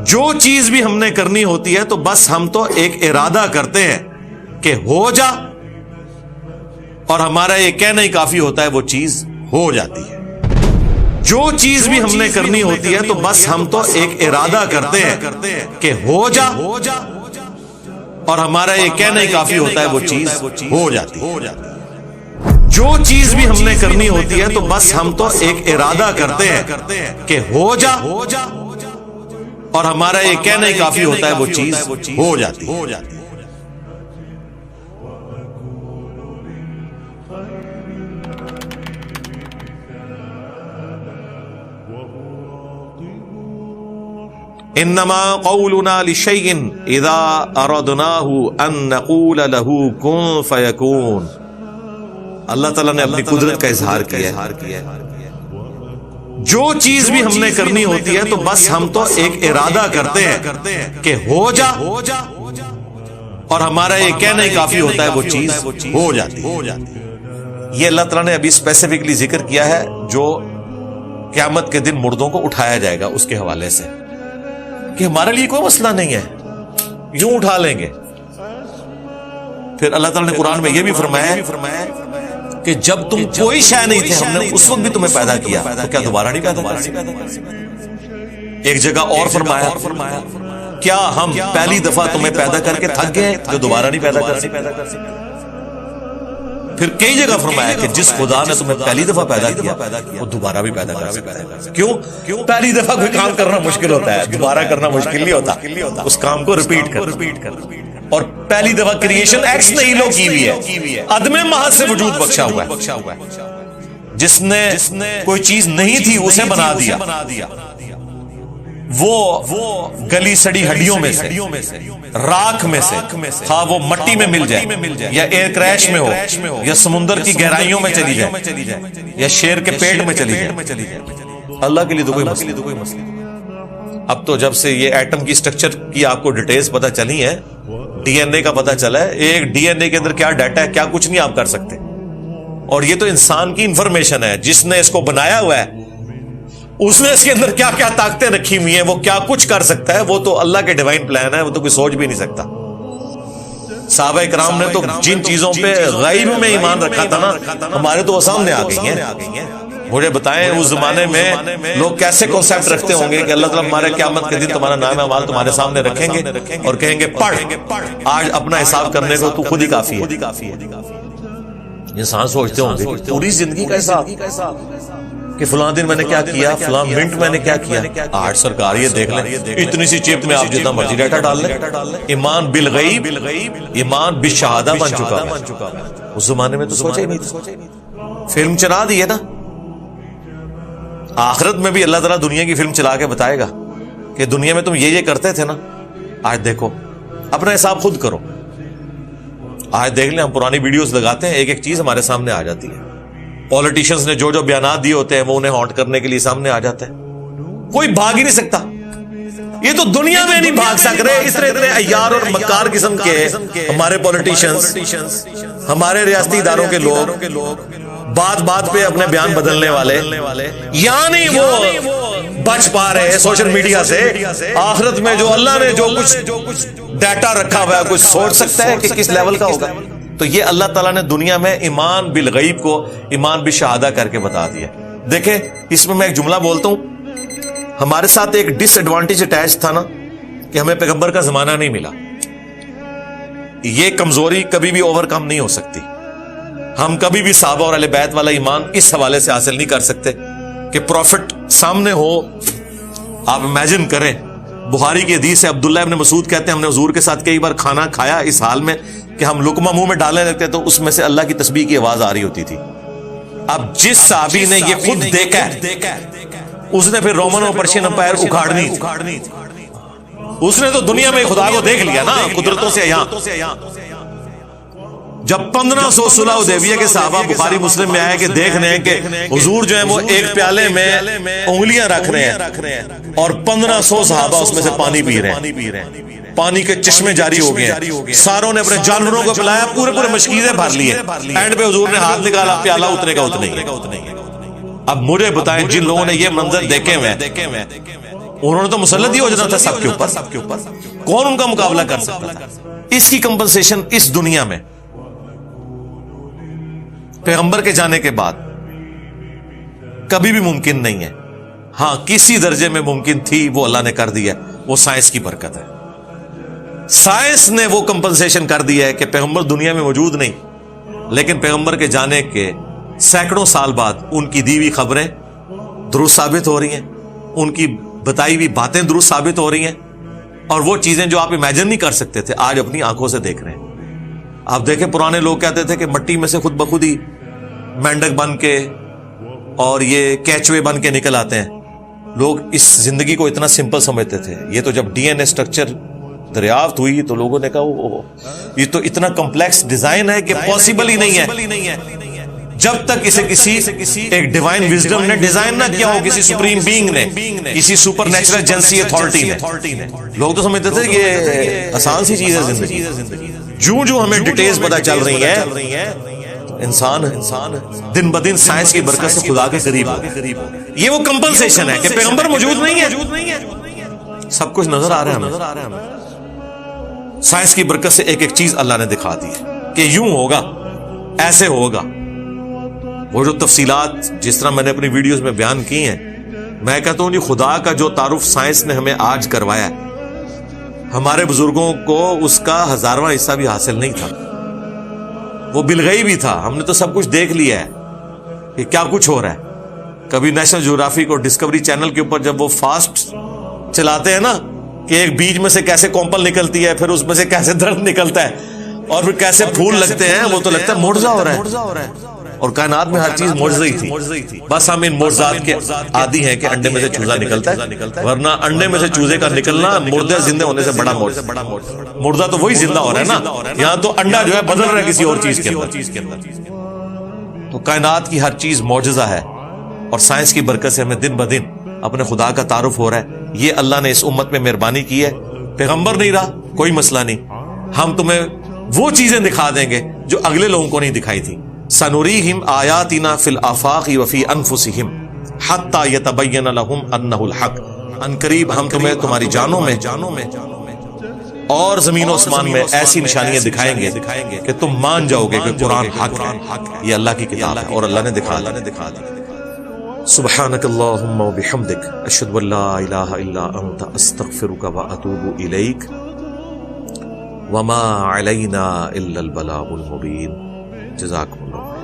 جو چیز بھی ہم نے کرنی ہوتی ہے تو بس ہم تو ایک ارادہ کرتے ہیں کہ ہو جا، اور ہمارا یہ کہنا ہی کافی ہوتا ہے، وہ چیز ہو جاتی ہے۔ جو چیز بھی ہم نے کرنی ہوتی ہے تو بس ہم تو ایک ارادہ کرتے ہیں کہ ہو جا، اور ہمارا یہ کہنا ہی کافی ہوتا ہے، وہ چیز ہو جاتی ہے۔ جو چیز بھی ہم نے کرنی ہوتی ہے تو بس ہم تو ایک ارادہ کرتے ہیں کہ ہو جا، اور ہمارا یہ کہنا ہی کافی ہوتا ہے، وہ چیز ہو جاتی ہے۔ انما قولنا لشيء اذا اردناه ان نقول له كن فيكون۔ اللہ تعالیٰ نے اپنی قدرت کا اظہار کیا ہے۔ جو چیز بھی ہم نے کرنی ہوتی ہے تو بس ہم تو ایک ارادہ کرتے ہیں کہ ہو جا، اور ہمارا یہ کہنا ہی کافی ہوتا ہے، وہ چیز ہو جاتی ہے۔ یہ اللہ تعالیٰ نے ابھی اسپیسیفکلی ذکر کیا ہے جو قیامت کے دن مردوں کو اٹھایا جائے گا، اس کے حوالے سے کہ ہمارے لیے کوئی مسئلہ نہیں ہے، یوں اٹھا لیں گے۔ پھر اللہ تعالیٰ نے قرآن میں یہ بھی فرمایا کہ جب تم کوئی شے نہیں تھے ہم نے اس وقت بھی تمہیں پیدا کیا، تو کیا دوبارہ نہیں پیدا کر سکتے؟ ایک جگہ اور فرمایا کیا ہم پہلی دفعہ تمہیں پیدا کر کے تھک گئے جو دوبارہ نہیں پیدا کر سکتے؟ پھر کئی جگہ فرمایا کہ جس خدا نے تمہیں پہلی دفعہ پیدا کیا وہ دوبارہ بھی پیدا کر سکتا ہے۔ کیوں؟ پہلی دفعہ کوئی کام کرنا مشکل ہوتا ہے، دوبارہ کرنا مشکل نہیں ہوتا، اس کام کو ریپیٹ کر۔ اور پہلی دفعہ کریشن ایکس نیہیلو کی ہوئی ہے، عدم محض سے وجود بخشا ہوا ہے۔ جس نے کوئی چیز نہیں تھی اسے بنا دیا، وہ گلی سڑی ہڈیوں میں سے، راکھ میں سے، ہاں وہ مٹی میں مل جائے یا ایئر کریش میں ہو یا سمندر کی گہرائیوں میں چلی جائے یا شیر کے پیٹ میں چلی جائے، اللہ کے لیے تو کوئی مسئلہ۔ اب تو جب سے یہ ایٹم کی سٹرکچر کی آپ کو ڈیٹیلز پتہ چلی ہیں، ڈی این اے کا پتہ چلا ہے، ایک ڈی این اے کے اندر کیا ڈیٹا ہے، کیا کچھ نہیں آپ کر سکتے۔ اور یہ تو انسان کی انفارمیشن ہے، جس نے اس کو بنایا ہوا ہے اس نے اس کے اندر کیا کیا طاقتیں رکھی ہوئی ہیں، وہ کیا کچھ کر سکتا ہے، وہ تو اللہ کے ڈیوائن پلان ہے، وہ تو کوئی سوچ بھی نہیں سکتا۔ صحابہ کرام نے تو جن چیزوں پہ غیب میں ایمان رکھا تھا نا، ہمارے تو وہ سامنے آ گئی ہیں۔ مجھے بتائیں اس زمانے میں لوگ کیسے کنسیپٹ رکھتے ہوں گے کہ اللہ تعالیٰ ہمارے قیامت کے دن تمہارا نام اعمال تمہارے سامنے رکھیں گے اور کہیں گے پڑھ، آج اپنا حساب کرنے کو تو خود ہی کافی ہے۔ انسان سوچتے ہوں گے پوری زندگی کا حساب کہ فلاں دن میں نے کیا کیا، فلاں منٹ میں نے کیا کیا۔ آج سرکار یہ دیکھ لیں، اتنی سی چپ میں آپ جتنا مرضی ڈیٹا ڈال لیں۔ ایمان بالغیب، ایمان بالشہادہ بن چکا ہے۔ اس زمانے میں تو سوچا ہی نہیں تھا، فلم چلا دی ہے نا۔ آخرت میں بھی اللہ تعالیٰ دنیا کی فلم چلا کے بتائے گا کہ دنیا میں تم یہ کرتے تھے نا، آج دیکھو، اپنا حساب خود کرو۔ آج دیکھ لیں، ہم پرانی ویڈیوز لگاتے ہیں، ایک ایک چیز ہمارے سامنے آ جاتی ہے۔ پولیٹیشنز نے جو بیانات دیے ہوتے ہیں وہ انہیں ہانٹ کرنے کے لیے سامنے آ جاتے ہیں۔ کوئی بھاگ ہی نہیں سکتا، یہ تو دنیا میں نہیں بھاگ سک رہے۔ اتنے عیار اور مکار قسم کے ہمارے پولیٹیشنز، ہمارے ریاستی اداروں کے لوگ، بات بات پہ اپنے بیان بدلنے والے، یعنی وہ بچ پا رہے ہیں سوشل میڈیا سے۔ آخرت میں جو اللہ نے جو کچھ ڈیٹا رکھا ہوا ہے، کوئی سوچ سکتا ہے کہ کس لیول کا ہوگا؟ تو یہ اللہ تعالیٰ نے دنیا میں ایمان بالغیب کو ایمان بالشہادہ کر کے بتا دیا۔ دیکھیں اس میں ایک جملہ بولتا ہوں، ہمارے ساتھ ایک ڈس ایڈوانٹیج اٹیچ تھا نا کہ ہمیں پیغمبر کا زمانہ نہیں ملا۔ یہ کمزوری کبھی بھی اوور کم نہیں ہو سکتی۔ ہم کبھی بھی صحابہ اور اہل بیت والا ایمان اس حوالے سے حاصل نہیں کر سکتے کہ پروفٹ سامنے ہو۔ آپ امیجن کریں، بخاری کی حدیث ہے، عبداللہ ابن مسعود کہتے ہیں ہم نے حضور کے ساتھ کئی بار کھانا کھایا اس حال میں کہ ہم لقمہ منہ میں ڈالنے لگتے تو اس میں سے اللہ کی تسبیح کی آواز آ رہی ہوتی تھی۔ اب جس صحابی نے یہ خود دیکھا ہے، اس نے پھر رومن اور پرشین امپائر اکھاڑنی، اس نے تو دنیا میں خدا کو دیکھ لیا نا قدرتوں سے یہاں۔ جب 1500 صلح حدیبیہ کے صحابہ بخاری مسلم میں آئے کہ دیکھ رہے ہیں کہ حضور جو ہے وہ ایک پیالے میں انگلیاں رکھ رہے ہیں اور 1500 صحابہ اس میں سے پانی پی رہے ہیں، پانی کے چشمے جاری ہو گئے ہیں، ساروں نے اپنے جانوروں کو پلایا، پورے مشکیزیں بھر لیے، اینڈ پہ حضور نے ہاتھ نکالا، پیالہ اتنے کا اتنے ہی۔ اب مجھے بتائیں جن لوگوں نے یہ منظر دیکھے ہوئے انہوں نے تو مسلط ہی ہو جانا تھا سب کے اوپر، کون ان کا مقابلہ کر سکتا تھا؟ اس کی کمپنسیشن اس دنیا میں پیغمبر کے جانے کے بعد کبھی بھی ممکن نہیں ہے. ہاں کسی درجے میں ممکن تھی، وہ اللہ نے کر دیا، وہ سائنس کی برکت ہے. سائنس نے وہ کمپنسیشن کر دیا ہے کہ پیغمبر دنیا میں موجود نہیں، لیکن پیغمبر کے جانے کے سینکڑوں سال بعد ان کی دی ہوئی خبریں درست ثابت ہو رہی ہیں، ان کی بتائی ہوئی باتیں درست ثابت ہو رہی ہیں، اور وہ چیزیں جو آپ امیجن نہیں کر سکتے تھے آج اپنی آنکھوں سے دیکھ رہے ہیں. آپ دیکھیں پرانے لوگ کہتے تھے کہ مٹی میں سے خود بخود ہی مینڈک بن کے اور یہ کیچوے بن کے نکل آتے ہیں. لوگ اس زندگی کو اتنا سمپل سمجھتے تھے. یہ تو جب ڈی این اے اسٹرکچر دریافت ہوئی تو لوگوں نے کہا یہ تو اتنا کمپلیکس ڈیزائن ہے کہ پاسبل ہی نہیں ہے. جب تک اسے کسی ایک ڈیوائن وزڈم نے ڈیزائن نہ کیا ہو، کسی سپریم بینگ نے، کسی سپر نیچرل ایجنسی اتھارٹی نے. لوگ تو سمجھتے تھے کہ آسان سی چیز ہے زندگی. جو ہمیں ڈیٹیلز پتہ چل رہی ہیں، انسان دن بدن سائنس کی برکت سے خدا کے قریب ہو. یہ وہ کمپنسیشن ہے کہ پیغمبر موجود نہیں ہے، سب کچھ نظر آ رہا ہے ہمیں. سائنس کی برکت سے ایک ایک چیز اللہ نے دکھا دی کہ یوں ہوگا، ایسے ہوگا. وہ جو تفصیلات جس طرح میں نے اپنی ویڈیوز میں بیان کی ہیں، میں کہتا ہوں خدا کا جو تعارف سائنس نے ہمیں آج کروایا ہے، ہمارے بزرگوں کو اس کا 1000واں حصہ بھی حاصل نہیں تھا. وہ بالغیب بھی تھا. ہم نے تو سب کچھ دیکھ لیا ہے کہ کیا کچھ ہو رہا ہے. کبھی نیشنل جیوگرافک اور ڈسکوری چینل کے اوپر جب وہ فاسٹ چلاتے ہیں نا کہ ایک بیج میں سے کیسے کومپل نکلتی ہے، پھر اس میں سے کیسے درخت نکلتا ہے، اور پھر کیسے پھول لگتے ہیں، وہ تو لگتا ہے معجزہ ہو رہا ہے. اور کائنات میں ہر چیز معجزہ ہی تھی. بس ہم ان معجزات کے عادی ہیں کہ انڈے میں سے چوزا نکلتا ہے، ورنہ انڈے میں سے چوزے کا نکلنا مردے زندہ ہونے سے بڑا معجزہ. مردہ تو وہی زندہ ہو رہا ہے نا، یہاں تو انڈا جو ہے بدل رہا ہے کسی اور چیز کے اندر. تو کائنات کی ہر چیز معجزہ ہے، اور سائنس کی برکت سے ہمیں دن بدن اپنے خدا کا تعارف ہو رہا ہے. یہ اللہ نے اس امت میں مہربانی کی ہے. پیغمبر نہیں رہا کوئی مسئلہ نہیں، ہم تمہیں وہ چیزیں دکھا دیں گے جو اگلے لوگوں کو نہیں دکھائی تھی. سنوریہم آیاتنا فی الآفاق وفی انفسہم حتی یتبین لہم انہ الحق. ان قریب ہم تمہیں تمہاری جانوں میں اور زمین و اسمان میں ایسی نشانیاں دکھائیں گے کہ تم مان جاؤ گے کہ قرآن حق ہے، یہ اللہ کی کتاب ہے، اور اللہ نے دکھا دی. سبحانک اللہم و بحمدک اشہد ان لا الہ الا انت استغفرک و اتوب الیک وما علینا الا البلاغ المبین. جزاکم اللہ.